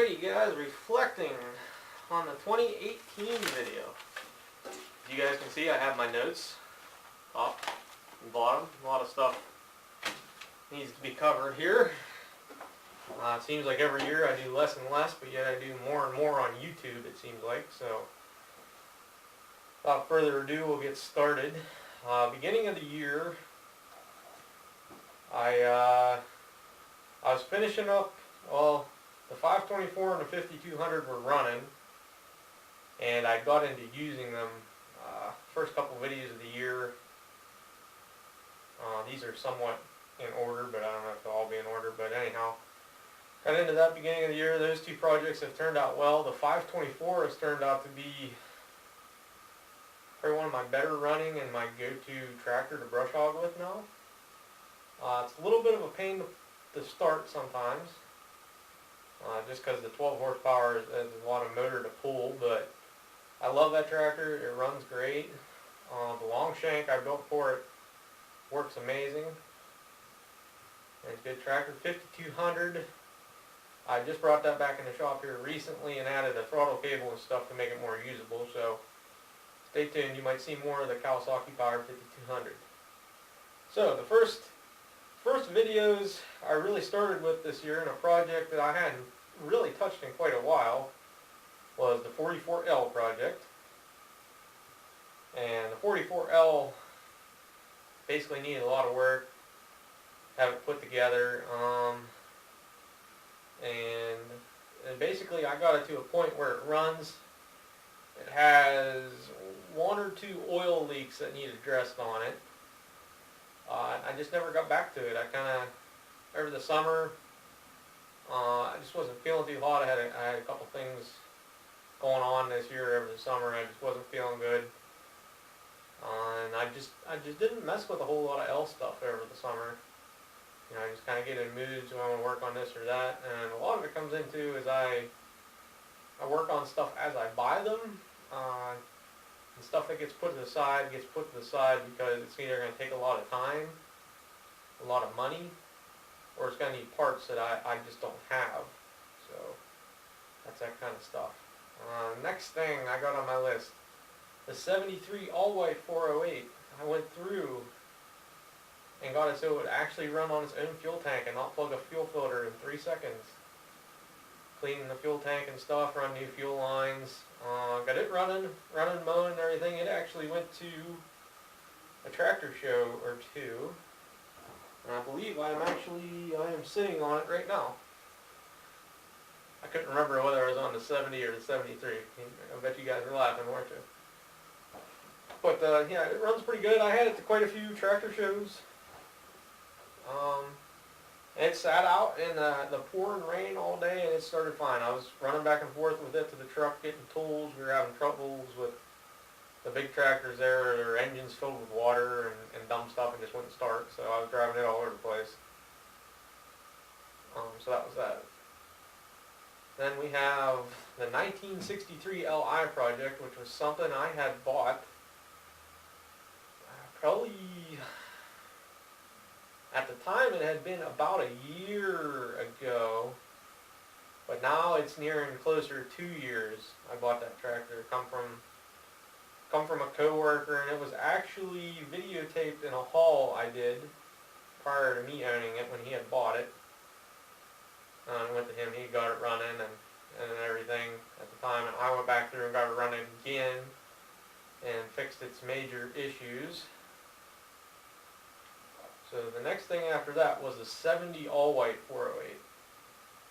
Alrighty guys, reflecting on the 2018 video. You guys can see I have my notes top and bottom. A lot of stuff needs to be covered here. It seems like every year I do less and less, but yet I do more and more on YouTube, it seems like. So without further ado, we'll get started. Beginning of the year, I was finishing up, well, the 524 and the 5200 were running, and I got into using them first couple videos of the year. These are somewhat in order, but I don't know if they'll all be in order, but anyhow, got into that beginning of the year. Those two projects have turned out well. The 524 has turned out to be probably one of my better running and my go-to tractor to brush hog with now. It's a little bit of a pain to start sometimes, just because the 12 horsepower is a lot of motor to pull, but I love that tractor. It runs great. The long shank I built for it works amazing. It's a good tractor. 5200, I just brought that back in the shop here recently and added a throttle cable and stuff to make it more usable, so stay tuned. You might see more of the Kawasaki Power 5200. So the first videos I really started with this year in a project that I hadn't really touched in quite a while was the 44L project. And the 44L basically needed a lot of work, have it put together, and basically I got it to a point where it runs. It has one or two oil leaks that need addressed on it. I just never got back to it. I kind of, over the summer, I just wasn't feeling too hot. I had a couple things going on this year over the summer. I just wasn't feeling good. And I just didn't mess with a whole lot of L stuff over the summer. You know, I just kind of get in moods when I want to work on this or that. And a lot of it comes into is I work on stuff as I buy them. And stuff that gets put to the side because it's either going to take a lot of time, a lot of money, or it's going to need parts that I just don't have. So that's that kind of stuff. Next thing I got on my list, the 73 all-white 408. I went through and got it so it would actually run on its own fuel tank and not plug a fuel filter in 3 seconds. Cleaning the fuel tank and stuff, run new fuel lines. Got it running, mowing and everything. It actually went to a tractor show or two. And I believe I am sitting on it right now. I couldn't remember whether I was on the 70 or the 73. I bet you guys were laughing, weren't you? But yeah, it runs pretty good. I had it to quite a few tractor shows. It sat out in the pouring rain all day and it started fine. I was running back and forth with it to the truck getting tools. We were having troubles with the big tractors there. Their engines filled with water and dumb stuff and just wouldn't start. So I was driving it all over the place. So that was that. Then we have the 1963 Li project, which was something I had bought probably, at the time it had been about a year ago, but now it's nearing closer to 2 years. I bought that tractor. Come from a coworker, and it was actually videotaped in a haul I did prior to me owning it when he had bought it. I went to him, he got it running and everything at the time, and I went back through and got it running again and fixed its major issues. So the next thing after that was the 70 all-white 408.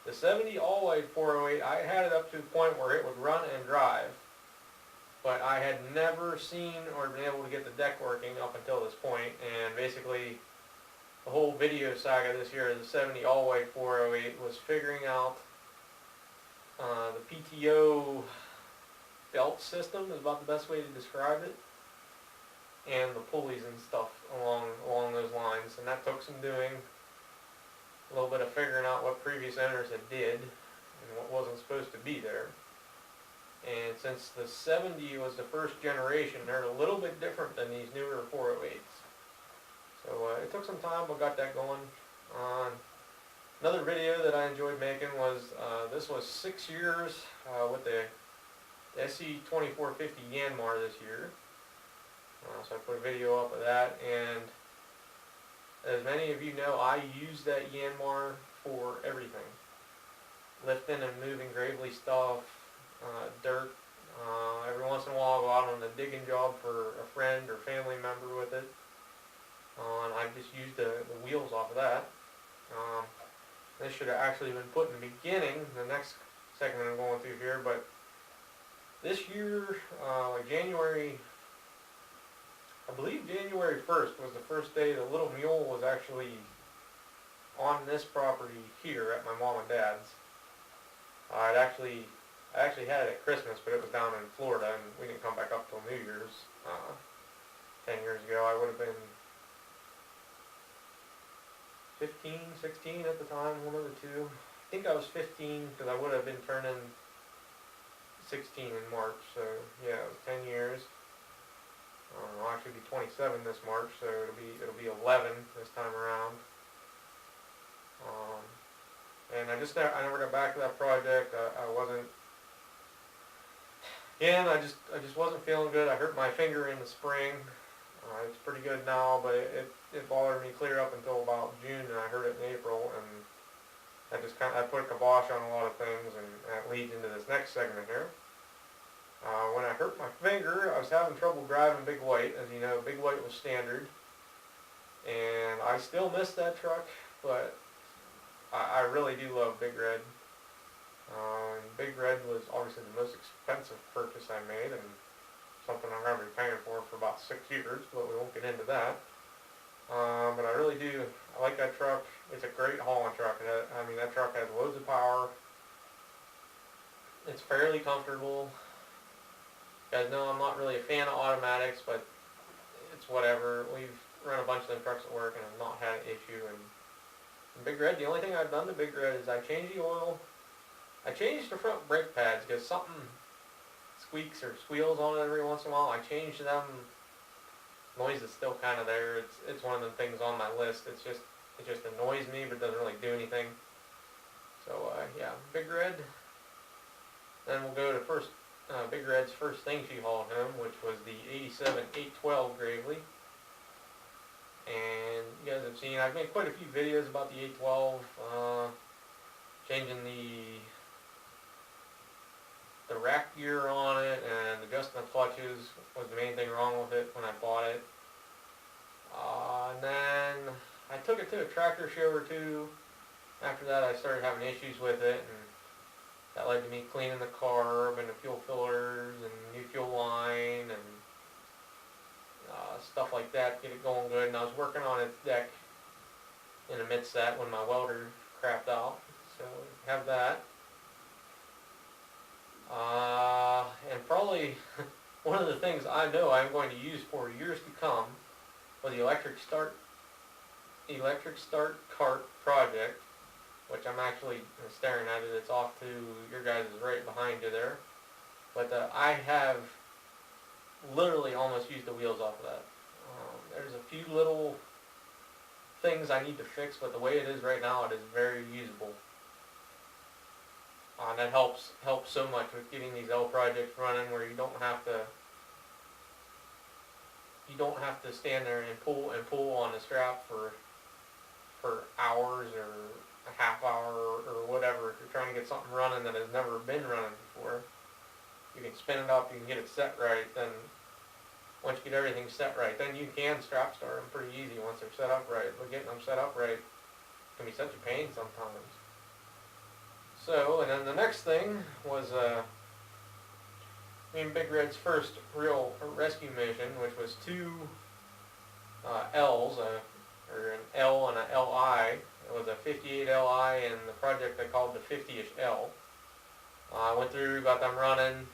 The 70 all-white 408, I had it up to a point where it would run and drive, but I had never seen or been able to get the deck working up until this point, and basically the whole video saga this year, the 70 all-white 408, was figuring out the PTO belt system is about the best way to describe it, and the pulleys and stuff along those lines, and that took some doing, a little bit of figuring out what previous owners had did and what wasn't supposed to be there. And since the 70 was the first generation, they're a little bit different than these newer 408s. So it took some time, but got that going. Another video that I enjoyed making was, this was 6 years with the SC2450 Yanmar this year. So I put a video up of that, and as many of you know, I use that Yanmar for everything. Lifting and moving gravely stuff, dirt. Every once in a while I'll go out on a digging job for a friend or family member with it. And I just used the wheels off of that. This should have actually been put in the beginning, the next segment I'm going through here, but this year, like January, I believe January 1st was the first day the little mule was actually on this property here at my mom and dad's. I actually had it at Christmas, but it was down in Florida, and we didn't come back up till New Year's. 10 years ago, I would have been 15, 16 at the time, one of the two. I think I was 15 because I would have been turning 16 in March, so yeah, it was 10 years. I'll actually be 27 this March, so it'll be 11 this time around. And I never got back to that project. I wasn't. Again, I just wasn't feeling good. I hurt my finger in the spring. It's pretty good now, but it bothered me clear up until about June, and I hurt it in April, and I put a kibosh on a lot of things, and that leads into this next segment here. When I hurt my finger, I was having trouble driving Big White. As you know, Big White was standard, and I still miss that truck, but I really do love Big Red. Big Red was obviously the most expensive purchase I made, and something I'm going to be paying for about 6 years, but we won't get into that. But I really do, I like that truck. It's a great hauling truck. I mean, that truck has loads of power. It's fairly comfortable. You guys know I'm not really a fan of automatics, but it's whatever. We've run a bunch of them trucks at work, and I've not had an issue. And Big Red, the only thing I've done to Big Red is I changed the oil. I changed the front brake pads because something squeaks or squeals on it every once in a while. I changed them. Noise is still kind of there. It's one of the things on my list. It just annoys me, but doesn't really do anything. So yeah, Big Red. Then we'll go to Big Red's first thing she hauled home, which was the 87 812 Gravely. And you guys have seen, I've made quite a few videos about the 812, changing the rack gear on it and adjusting the clutches was the main thing wrong with it when I bought it. And then I took it to a tractor show or two. After that I started having issues with it, and that led to me cleaning the carb and the fuel fillers and new fuel line and stuff like that, get it going good. And I was working on its deck in the mid-set when my welder crapped out, so have that. And probably one of the things I know I'm going to use for years to come for the electric start cart project, which I'm actually staring at it. It's off to your guys' right behind you there. But I have literally almost used the wheels off of that. There's a few little things I need to fix, but the way it is right now, it is very usable. That helps so much with getting these L projects running, where you don't have to stand there and pull on the strap for hours or a half hour or whatever. If you're trying to get something running that has never been running before, you can spin it up, you can get it set right. Then once you get everything set right, then you can strap start them pretty easy once they're set up right. But getting them set up right can be such a pain sometimes. So, and then the next thing was me and Big Red's first real rescue mission, which was two L's, or an L and a LI. It was a 58 LI and the project I called the 50-ish L. I went through, got them running.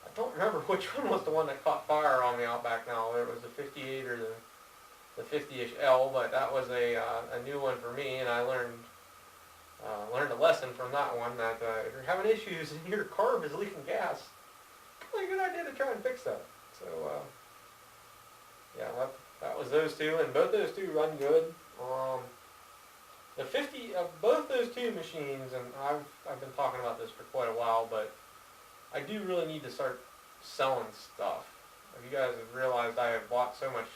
I don't remember which one was the one that caught fire on me out back now. Whether it was the 58 or the 50-ish L, but that was a new one for me, and I learned a lesson from that one, that if you're having issues and your carb is leaking gas, it's probably a good idea to try and fix that. So yeah, that was those two, and both those two run good. The 50 of both those two machines, and I've been talking about this for quite a while, but I do really need to start selling stuff. If you guys have realized, I have bought so much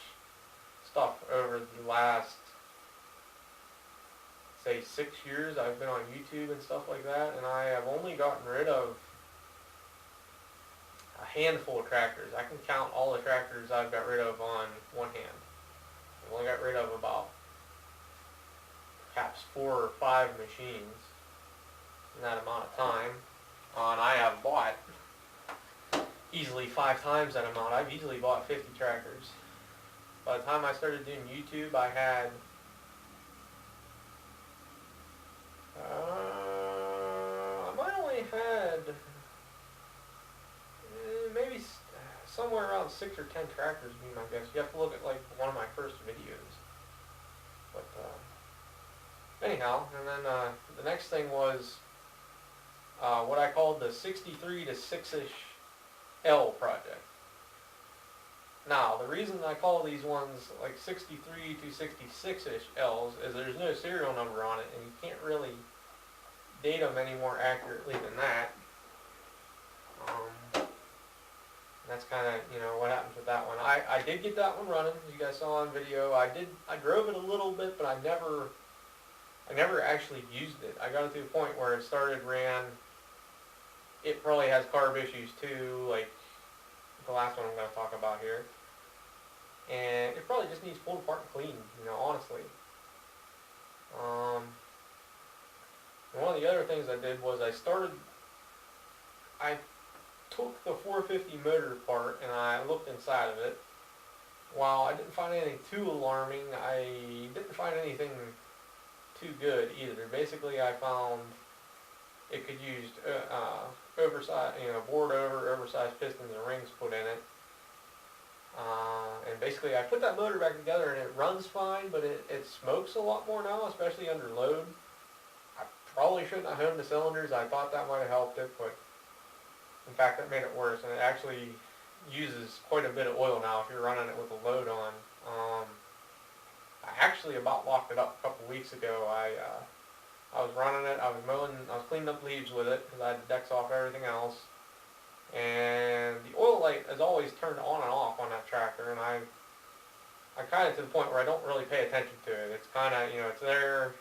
stuff over the last, say, 6 years. I've been on YouTube and stuff like that, and I have only gotten rid of a handful of tractors. I can count all the tractors I've got rid of on one hand. I've only got rid of about perhaps 4 or 5 machines in that amount of time. And I have bought easily 5 times that amount. I've easily bought 50 tractors. By the time I started doing YouTube, I had I might only had maybe somewhere around 6 or 10 tractors would be my guess. You have to look at like one of my first videos. But anyhow, and then the next thing was what I called the 63 to 6-ish L project. Now, the reason I call these ones like 63 to 66-ish L's is there's no serial number on it, and you can't really date them any more accurately than that. That's kind of, what happens with that one. I did get that one running, as you guys saw on video. I drove it a little bit, but I never actually used it. I got it to a point where it ran. It probably has carb issues too, like the last one I'm going to talk about here. And it probably just needs pulled apart and cleaned, honestly. And one of the other things I did was I took the 450 motor apart and I looked inside of it. While I didn't find anything too alarming, I didn't find anything too good either. Basically, I found it could use oversized, oversized pistons and rings put in it. And basically, I put that motor back together and it runs fine, but it smokes a lot more now, especially under load. I probably shouldn't have honed the cylinders. I thought that might have helped it, but in fact, that made it worse. And it actually uses quite a bit of oil now if you're running it with a load on. I actually about locked it up a couple weeks ago. I was running it. I was cleaning up leaves with it because I had the decks off everything else. And the oil light is always turned on and off on that tractor, and I kind of to the point where I don't really pay attention to it. It's kind of, it's there,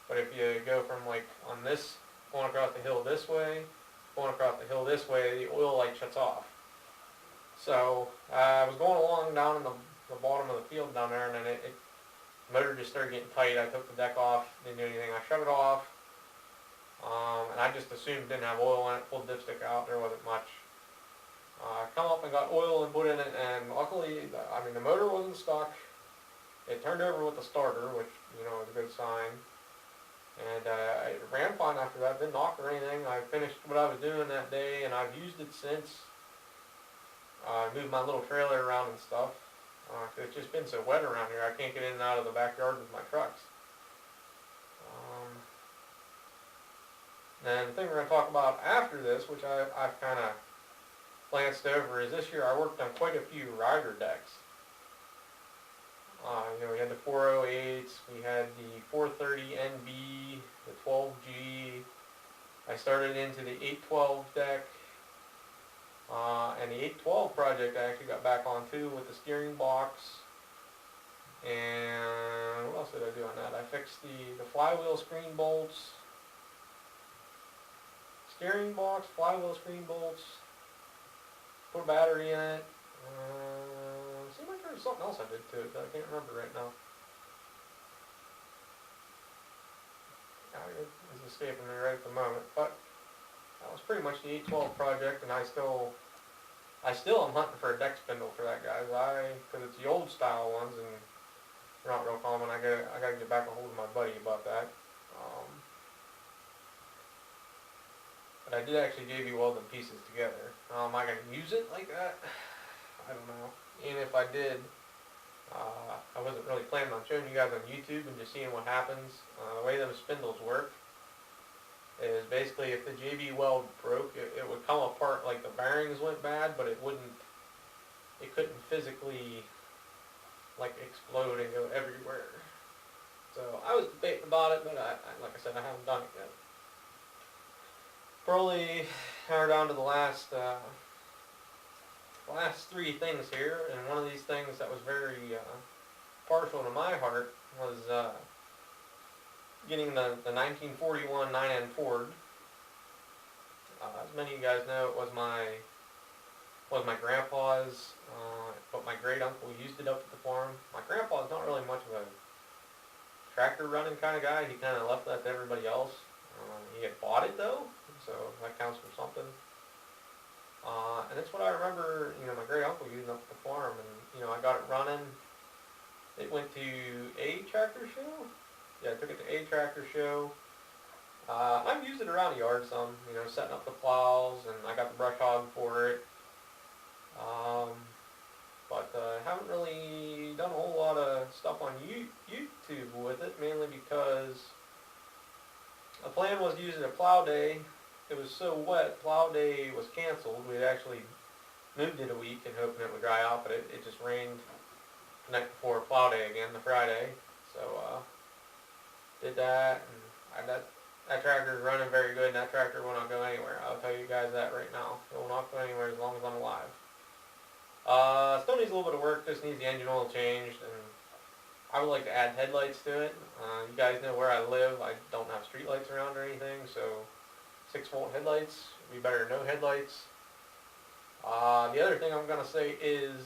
but if you go from like on this, going across the hill this way, going across the hill this way, the oil light shuts off. So I was going along down in the bottom of the field down there, and then the motor just started getting tight. I took the deck off, didn't do anything. I shut it off. And I just assumed it didn't have oil in it, pulled the dipstick out, there wasn't much. I come up and got oil and put in it, and luckily, the motor wasn't stuck. It turned over with the starter, which, is a good sign. And it ran fine after that, didn't knock or anything. I finished what I was doing that day, and I've used it since. I moved my little trailer around and stuff. It's just been so wet around here, I can't get in and out of the backyard with my trucks. And the thing we're going to talk about after this, which I've kind of glanced over, is this year I worked on quite a few rider decks. We had the 408s, we had the 430 NB, the 12G. I started into the 812 deck. And the 812 project I actually got back on too with the steering box. And what else did I do on that? I fixed the flywheel screen bolts. Steering box, flywheel screen bolts, put a battery in it. Seemed like there was something else I did to it, but I can't remember right now. It's escaping me right at the moment, but that was pretty much the 812 project, and I still am hunting for a deck spindle for that, guys. Because it's the old style ones, and they're not real common. I gotta get back a hold of my buddy about that. But I did actually JB weld them pieces together. Am I going to use it like that? I don't know. And if I did, I wasn't really planning on showing you guys on YouTube and just seeing what happens. The way those spindles work is basically if the JB weld broke, it would come apart like the bearings went bad, but it couldn't physically like explode and go everywhere. So I was debating about it, but like I said, I haven't done it yet. Probably we're down to the last three things here, and one of these things that was very partial to my heart was getting the 1941 9N Ford. As many of you guys know, it was my grandpa's, but my great uncle used it up at the farm. My grandpa's not really much of a tractor running kind of guy. He kind of left that to everybody else. He had bought it though, so that counts for something. And that's what I remember, my great uncle using up at the farm, and I got it running. It went to a tractor show. Yeah, I took it to a tractor show. I've used it around the yard some, setting up the plows, and I got the brush hog for it. But haven't really done a whole lot of stuff on YouTube with it, mainly because the plan was to use it at plow day. It was so wet, plow day was canceled. We had actually moved it a week and hoping it would dry out, but it just rained the night before plow day again, the Friday. So did that, and that tractor is running very good, and that tractor will not go anywhere. I'll tell you guys that right now. It will not go anywhere as long as I'm alive. Still needs a little bit of work, just needs the engine oil changed, and I would like to add headlights to it. You guys know where I live, I don't have street lights around or anything, so 6-volt headlights would be better than no headlights. The other thing I'm going to say is,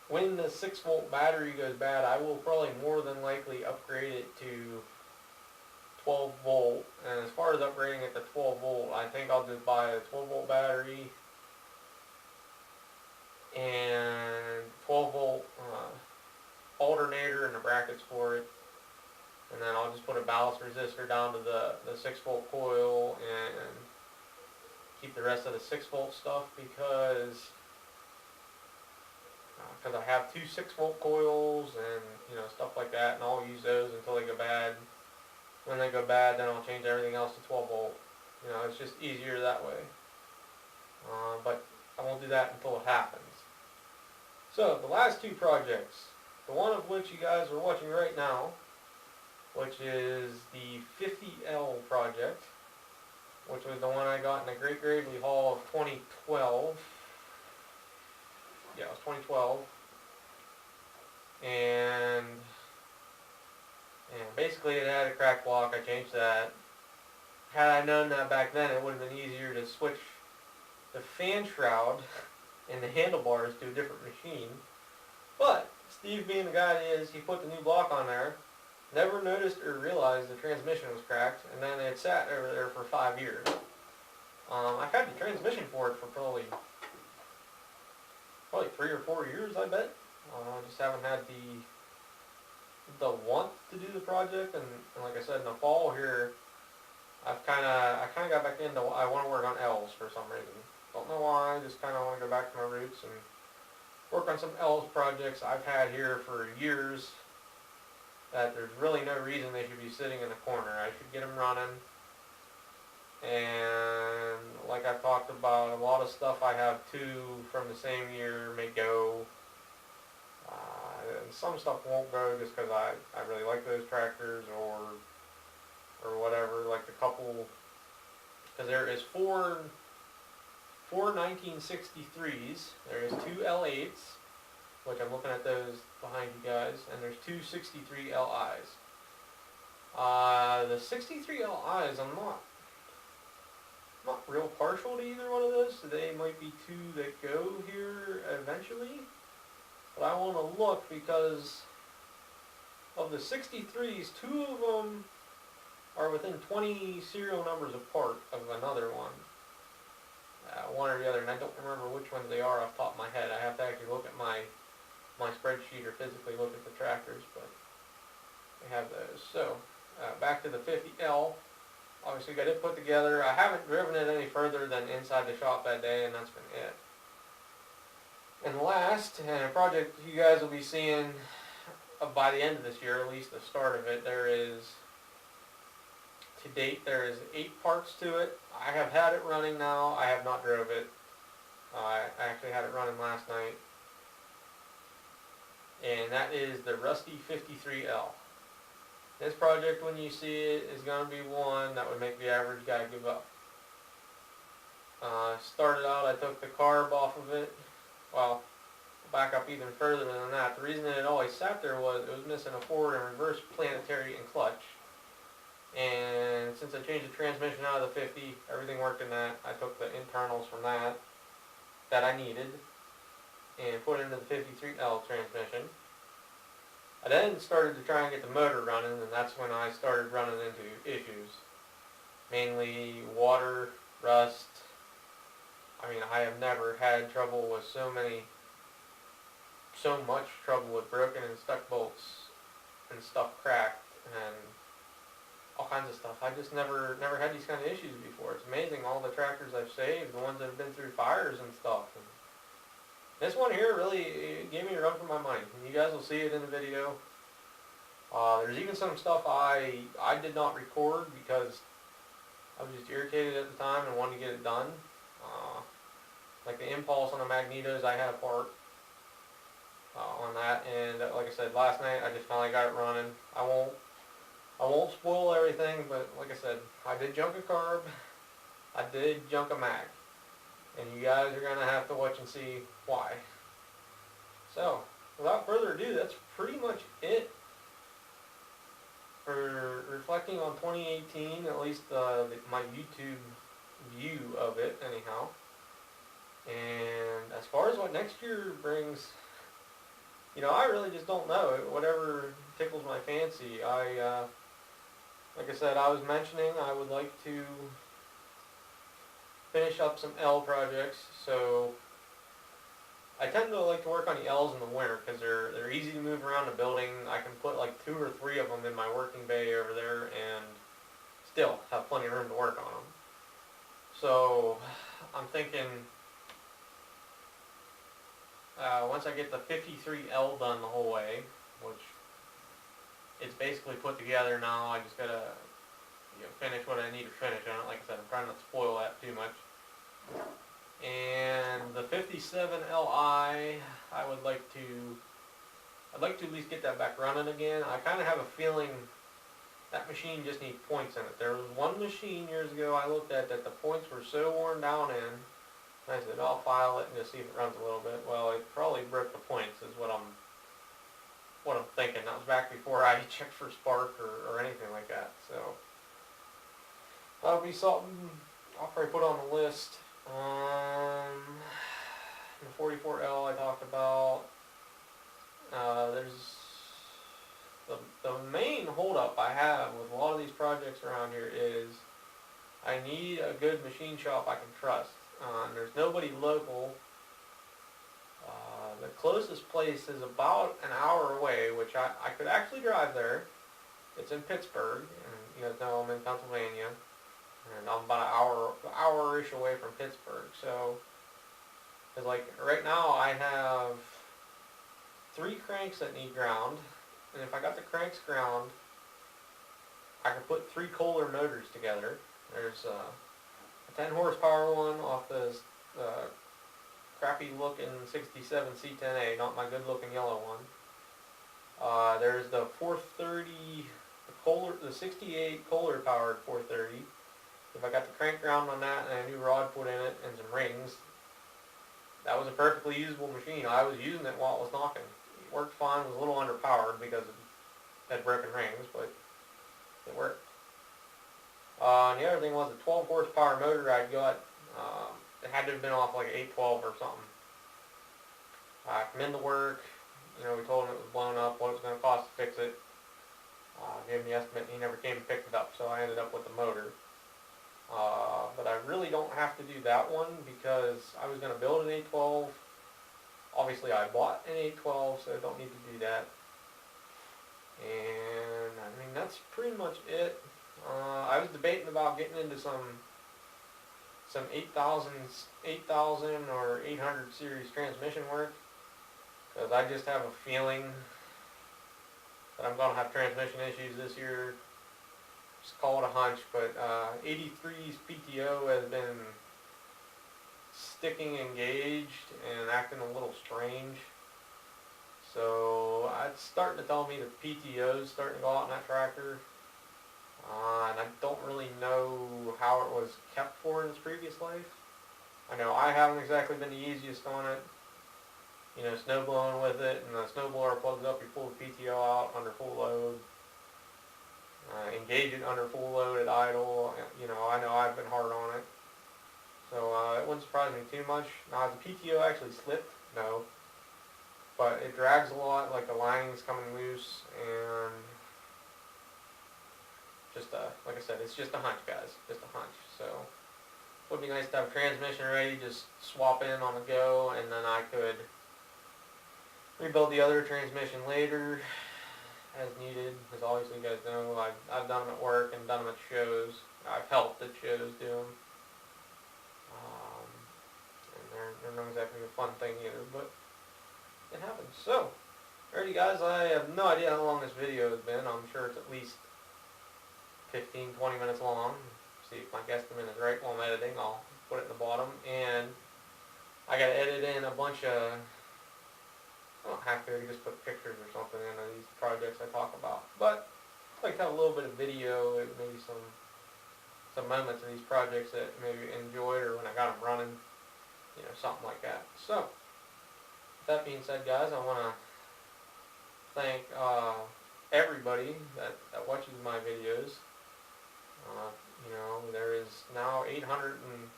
when the 6-volt battery goes bad, I will probably more than likely upgrade it to 12 volt, and as far as upgrading it to 12 volt, I think I'll just buy a 12 volt battery and 12 volt alternator and the brackets for it, and then I'll just put a ballast resistor down to the 6-volt coil and keep the rest of the 6-volt stuff because I have two 6-volt coils and stuff like that, and I'll use those until they go bad. When they go bad, then I'll change everything else to 12 volt. It's just easier that way. But I won't do that until it happens. So, the last two projects, the one of which you guys are watching right now, which is the 50L project, which was the one I got in the Great Gravely Haul of 2012. Yeah, it was 2012. And basically it had a crack block. I changed that. Had I known that back then, it would have been easier to switch the fan shroud and the handlebars to a different machine. But Steve, being the guy he is, he put the new block on there, never noticed or realized the transmission was cracked, and then it sat over there for 5 years. I've had the transmission for it for probably 3 or 4 years, I bet. I just haven't had the want to do the project, and like I said, in the fall here, I kind of got back into, I want to work on L's for some reason. Don't know why, I just kind of want to go back to my roots and work on some L's projects I've had here for years that there's really no reason they should be sitting in the corner. I should get them running. And like I've talked about, a lot of stuff I have too from the same year may go. And some stuff won't go just because I really like those tractors or whatever, like the couple, because there is four 1963s, there is two L8s, which I'm looking at those behind you guys, and there's two 63 LIs. The 63 LIs, I'm not real partial to either one of those, so they might be two that go here eventually. But I want to look because of the 63s, two of them are within 20 serial numbers apart of another one. One or the other, and I don't remember which ones they are off the top of my head. I have to actually look at my spreadsheet or physically look at the tractors, but I have those. So, back to the 50L. Obviously got it put together. I haven't driven it any further than inside the shop that day, and that's been it. And last, and a project you guys will be seeing by the end of this year, at least the start of it, to date, there is 8 parts to it. I have had it running now. I have not drove it. I actually had it running last night. and that is the Rusty 53L. This project, when you see it, is going to be one that would make the average guy give up. Started out, I took the carb off of it. Well, back up even further than that. The reason that it always sat there was it was missing a forward and reverse planetary and clutch. And since I changed the transmission out of the 50, everything worked in that. I took the internals from that I needed, and put into the 53L transmission. I then started to try and get the motor running, and that's when I started running into issues. Mainly water, rust. I mean, I have never had trouble with so much trouble with broken and stuck bolts and stuff cracked and all kinds of stuff. I just never had these kind of issues before. It's amazing all the tractors I've saved, the ones that have been through fires and stuff. And this one here really gave me a run for my money. And you guys will see it in the video. There's even some stuff I did not record because I was just irritated at the time and wanted to get it done. Like the impulse on the magnetos, I had a part on that, and like I said, last night I just finally got it running. I won't spoil everything, but like I said, I did junk a carb, I did junk a mag, and you guys are gonna have to watch and see why. So, without further ado, that's pretty much it for reflecting on 2018, at least my YouTube view of it, anyhow. And as far as what next year brings, I really just don't know. Whatever tickles my fancy. Like I said, I was mentioning I would like to finish up some L projects. So I tend to like to work on the L's in the winter because they're easy to move around the building. I can put like 2 or 3 of them in my working bay over there and still have plenty of room to work on them. So I'm thinking once I get the 53L done the whole way, which it's basically put together now, I just gotta finish what I need to finish on it. Like I said, I'm trying not to spoil that too much. And the 57Li, I'd like to at least get that back running again. I kind of have a feeling that machine just needs points in it. There was one machine years ago I looked at that the points were so worn down in, and I said, I'll file it and just see if it runs a little bit. Well, it probably broke the points is what I'm thinking. That was back before I checked for spark or anything like that. So that'll be something I'll probably put on the list. The 44L I talked about. There's the main holdup I have with a lot of these projects around here is I need a good machine shop I can trust. There's nobody local. The closest place is about an hour away, which I could actually drive there. It's in Pittsburgh, and you guys know I'm in Pennsylvania, and I'm about an hour-ish away from Pittsburgh. So, cause like right now I have 3 cranks that need ground, and if I got the cranks ground, I could put 3 Kohler motors together. There's a 10 horsepower one off the crappy looking 67 C10A, not my good looking yellow one. There's the 430, the 68 Kohler powered 430. If I got the crank ground on that and a new rod put in it and some rings, that was a perfectly usable machine. I was using it while it was knocking. It worked fine. It was a little underpowered because it had broken rings, but it worked. And the other thing was the 12 horsepower motor I'd got. It had to have been off like 812 or something. I come into work, we told him it was blown up, what it was going to cost to fix it. Gave him the estimate, and he never came and picked it up, so I ended up with the motor. But I really don't have to do that one because I was going to build an 812. Obviously I bought an 812, so I don't need to do that. And I mean, that's pretty much it. I was debating about getting into some 8,000 or 800 series transmission work, because I just have a feeling that I'm going to have transmission issues this year. Just call it a hunch, but 83's PTO has been sticking engaged and acting a little strange. So it's starting to tell me the PTO's starting to go out in that tractor. And I don't really know how it was kept for in its previous life. I know I haven't exactly been the easiest on it. You know, snow blowing with it, and the snowblower plugs up, you pull the PTO out under full load. Engage it under full load at idle. You know I've been hard on it. So it wouldn't surprise me too much. Now, has the PTO actually slipped? No. But it drags a lot, like the lining's coming loose, and just like I said, it's just a hunch, guys. Just a hunch. So it would be nice to have a transmission ready, just swap in on the go, and then I could rebuild the other transmission later as needed. As obviously you guys know, I've done them at work and done them at shows. I've helped at shows do them. And they're not exactly a fun thing either, but it happens. So, alrighty guys, I have no idea how long this video has been. I'm sure it's at least 15, 20 minutes long. See if my guesstimate is right while I'm editing. I'll put it in the bottom. And I got to edit in a bunch of, I don't have to, I can just put pictures or something in these projects I talk about. But I'd like to have a little bit of video, maybe some moments of these projects that maybe enjoyed or when I got them running, you know, something like that. So, with that being said, guys, I want to thank everybody that watches my videos. You know, there is now 800 and,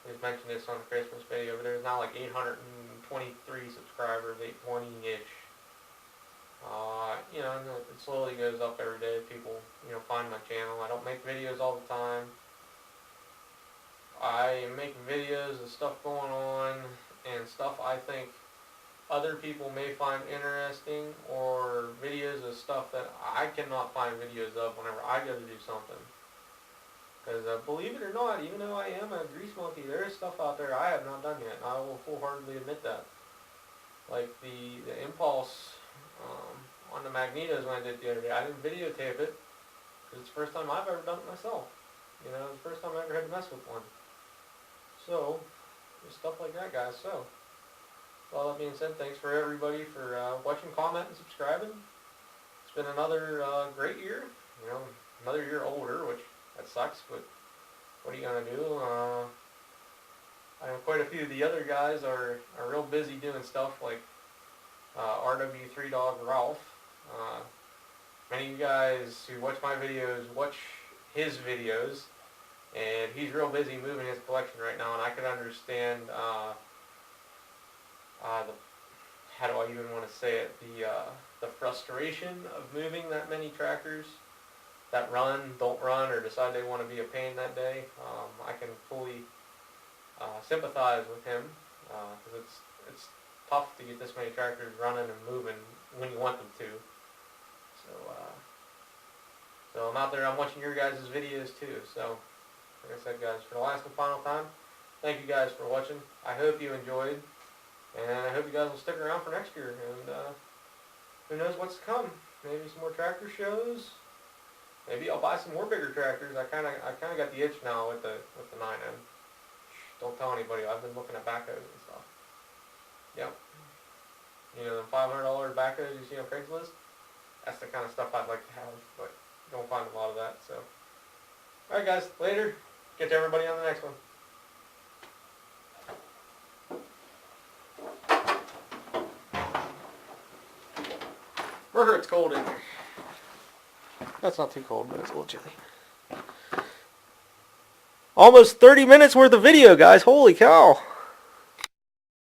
I just mentioned this on the Christmas video, but there's now like 823 subscribers, 820-ish. You know, and it slowly goes up every day. People, you know, find my channel. I don't make videos all the time. I am making videos of stuff going on and stuff I think other people may find interesting, or videos of stuff that I cannot find videos of whenever I go to do something. Because believe it or not, even though I am a grease monkey, there is stuff out there I have not done yet, and I will full-heartedly admit that. Like the impulse on the magnetos when I did the other day, I didn't videotape it because it's the first time I've ever done it myself. You know, it's the first time I ever had to mess with one. So, just stuff like that, guys. So, with all that being said, thanks for everybody for watching, commenting, and subscribing. It's been another great year. You know, another year older, which that sucks, but what are you gonna do? I know quite a few of the other guys are real busy doing stuff like RW3 Dog Ralph. Many of you guys who watch my videos watch his videos, and he's real busy moving his collection right now, and I can understand how do I even want to say it, the frustration of moving that many tractors that run, don't run, or decide they want to be a pain that day. I can fully sympathize with him, because it's tough to get this many tractors running and moving when you want them to. So I'm out there, I'm watching your guys' videos too. So, like I said, guys, for the last and final time, thank you guys for watching. I hope you enjoyed, and I hope you guys will stick around for next year, and who knows what's to come. Maybe some more tractor shows. Maybe I'll buy some more bigger tractors. I kind of got the itch now with the 9M. Don't tell anybody. I've been looking at backhoes and stuff. Yep. You know, the $500 backhoes you see on Craigslist? That's the kind of stuff I'd like to have, but you don't find a lot of that, so. Alright guys, later. Get to everybody on the next one. It's cold in here. That's not too cold, but it's a little chilly. Almost 30 minutes worth of video, guys. Holy cow.